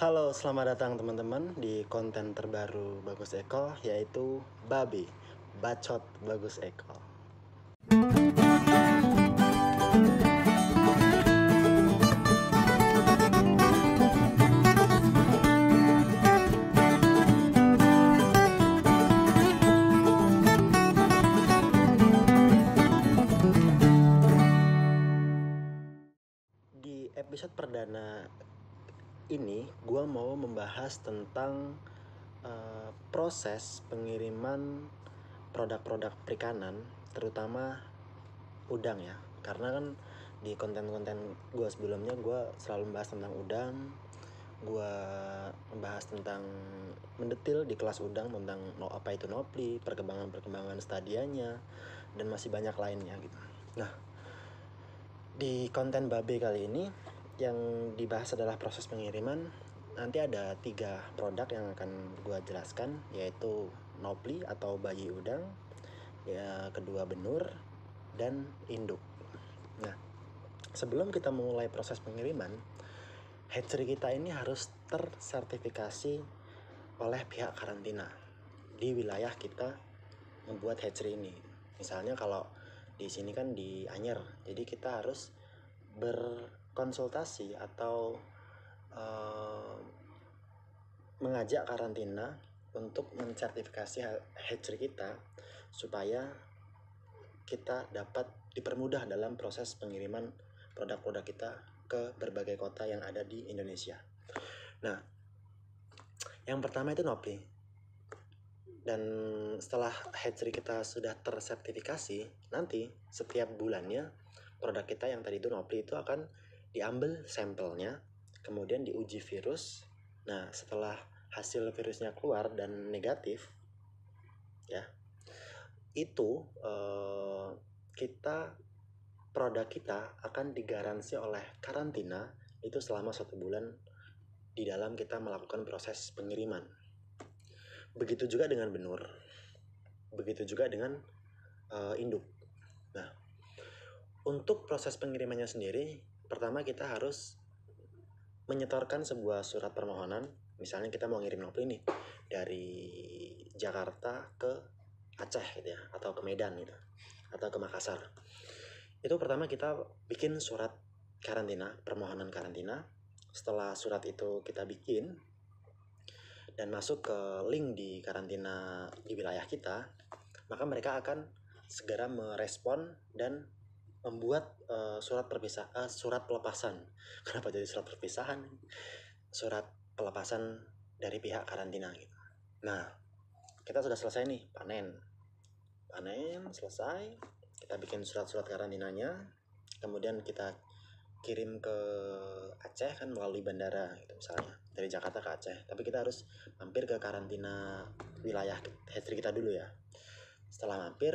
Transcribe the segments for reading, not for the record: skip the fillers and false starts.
Halo, selamat datang teman-teman di konten terbaru Bagus Eko, yaitu Babi, Bacot Bagus Eko. Di episode perdana ini, gue mau membahas tentang proses pengiriman produk-produk perikanan, terutama udang ya. Karena kan di konten-konten gue sebelumnya gue selalu membahas tentang udang, gue membahas tentang mendetil di kelas udang tentang apa itu nopli, perkembangan stadianya, dan masih banyak lainnya gitu. Nah, di konten babe kali ini yang dibahas adalah proses pengiriman. Nanti ada 3 produk yang akan gue jelaskan, yaitu nopli atau bayi udang, ya kedua benur, dan induk. Nah, sebelum kita memulai proses pengiriman, hatchery kita ini harus tersertifikasi oleh pihak karantina di wilayah kita membuat hatchery ini. Misalnya kalau di sini kan di Anyer, jadi kita harus berkonsultasi atau mengajak karantina untuk mensertifikasi hatchery kita supaya kita dapat dipermudah dalam proses pengiriman produk-produk kita ke berbagai kota yang ada di Indonesia. Nah, yang pertama itu nopli. Dan setelah hatchery kita sudah tersertifikasi, nanti setiap bulannya produk kita yang tadi itu nopli itu akan diambil sampelnya, kemudian diuji virus. Nah, setelah hasil virusnya keluar dan negatif, ya, itu produk kita akan digaransi oleh karantina itu selama 1 bulan di dalam kita melakukan proses pengiriman. Begitu juga dengan benur, begitu juga dengan induk. Nah, untuk proses pengirimannya sendiri, pertama kita harus menyetorkan sebuah surat permohonan. Misalnya kita mau ngirim nopli nih dari Jakarta ke Aceh gitu ya, atau ke Medan gitu, atau ke Makassar. Itu pertama kita bikin surat karantina, permohonan karantina. Setelah surat itu kita bikin dan masuk ke link di karantina di wilayah kita, maka mereka akan segera merespon dan membuat surat pelepasan. Kenapa jadi surat perpisahan? Surat pelepasan dari pihak karantina gitu. Nah, kita sudah selesai nih panen selesai, kita bikin surat-surat karantinanya, kemudian kita kirim ke Aceh kan melalui bandara gitu misalnya, dari Jakarta ke Aceh, tapi kita harus mampir ke karantina wilayah hatchery kita dulu ya. Setelah mampir,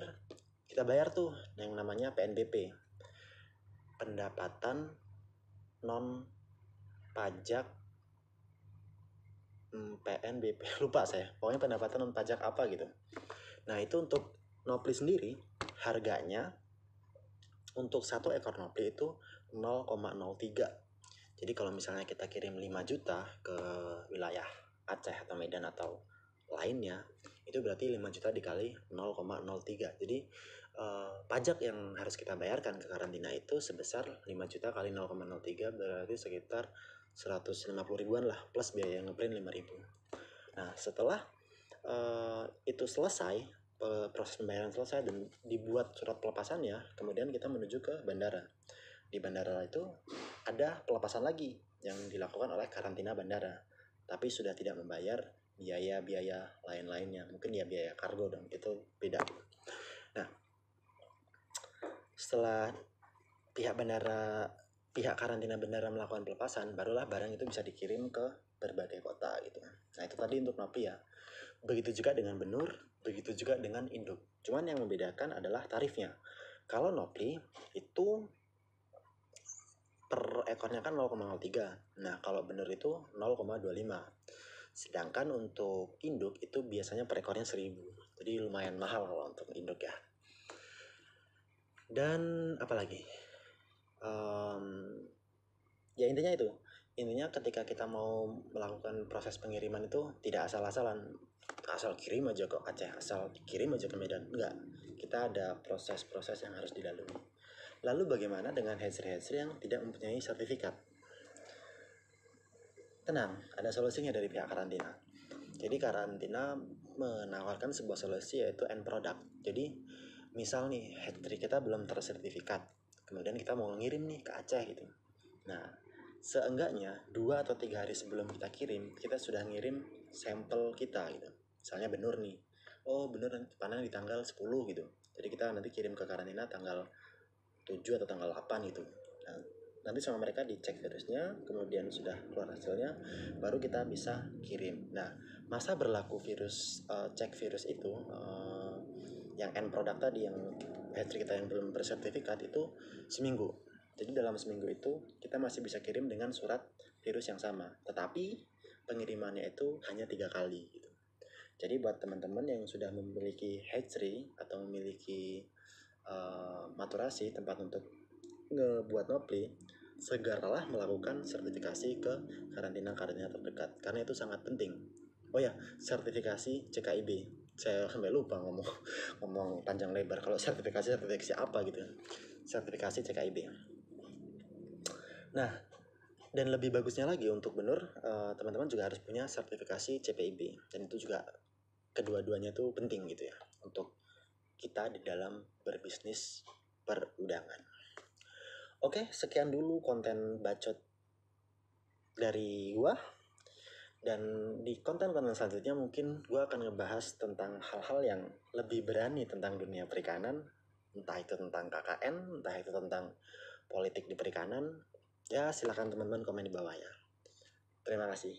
kita bayar tuh yang namanya PNBP, pendapatan non pajak PNBP, lupa saya, pokoknya pendapatan non pajak apa gitu. Nah, itu untuk nopli sendiri harganya untuk 1 ekor nopli itu 0,03. Jadi kalau misalnya kita kirim 5 juta ke wilayah Aceh atau Medan atau lainnya, itu berarti 5 juta dikali 0,03. Jadi pajak yang harus kita bayarkan ke karantina itu sebesar 5 juta kali 0,03, berarti sekitar 150 ribuan lah, plus biaya ngeprint 5 ribu. Nah, setelah itu selesai, proses pembayaran selesai dan dibuat surat pelepasannya, kemudian kita menuju ke bandara. Di bandara itu ada pelepasan lagi yang dilakukan oleh karantina bandara, tapi sudah tidak membayar biaya-biaya lain-lainnya. Mungkin ya biaya kargo dong, itu beda. Nah, setelah pihak karantina bandara melakukan pelepasan, barulah barang itu bisa dikirim ke berbagai kota gitu. Nah, itu tadi untuk nopli ya. Begitu juga dengan benur, begitu juga dengan induk. Cuman yang membedakan adalah tarifnya. Kalau nopli itu per ekornya kan 0,03. Nah, kalau benur itu 0,25. Sedangkan untuk induk itu biasanya per ekornya 1000. Jadi lumayan mahal kalau untuk induk ya. Dan apalagi? Ya intinya itu. intinya ketika kita mau melakukan proses pengiriman itu tidak asal-asalan, asal kirim aja ke Aceh, asal kirim aja ke Medan, enggak. Kita ada proses-proses yang harus dilalui. Lalu bagaimana dengan hatchery-hatchery yang tidak mempunyai sertifikat? Tenang, ada solusinya dari pihak karantina. Jadi karantina menawarkan sebuah solusi yaitu end product. Jadi misal nih hatchery kita belum tersertifikat, kemudian kita mau ngirim nih ke Aceh gitu. Nah, seenggaknya 2 atau 3 hari sebelum kita kirim, kita sudah ngirim sampel kita gitu. Misalnya benur nih, oh benur panen di tanggal 10 gitu. Jadi kita nanti kirim ke karantina tanggal 7 atau tanggal 8 gitu. Nah, nanti sama mereka dicek virusnya, kemudian sudah keluar hasilnya, baru kita bisa kirim. Nah, masa berlaku cek virus itu, yang end product tadi, yang hatchery kita yang belum bersertifikat itu seminggu. Jadi dalam seminggu itu kita masih bisa kirim dengan surat virus yang sama, tetapi pengirimannya itu hanya 3 kali gitu. Jadi buat teman-teman yang sudah memiliki hatchery atau memiliki maturasi tempat untuk ngebuat nopli, segeralah melakukan sertifikasi ke karantina terdekat karena itu sangat penting. Oh ya, sertifikasi CKIB. Saya sampai lupa ngomong panjang lebar. Kalau sertifikasi apa gitu ya? Sertifikasi CKIB. Nah, dan lebih bagusnya lagi untuk benur, teman-teman juga harus punya sertifikasi CPIB, dan itu juga kedua-duanya tuh penting gitu ya untuk kita di dalam berbisnis perundangan. Oke, sekian dulu konten bacot dari gua. Dan di konten-konten selanjutnya mungkin gua akan ngebahas tentang hal-hal yang lebih berani tentang dunia perikanan. Entah itu tentang KKN, entah itu tentang politik di perikanan. Ya, silakan teman-teman komen di bawah ya. Terima kasih.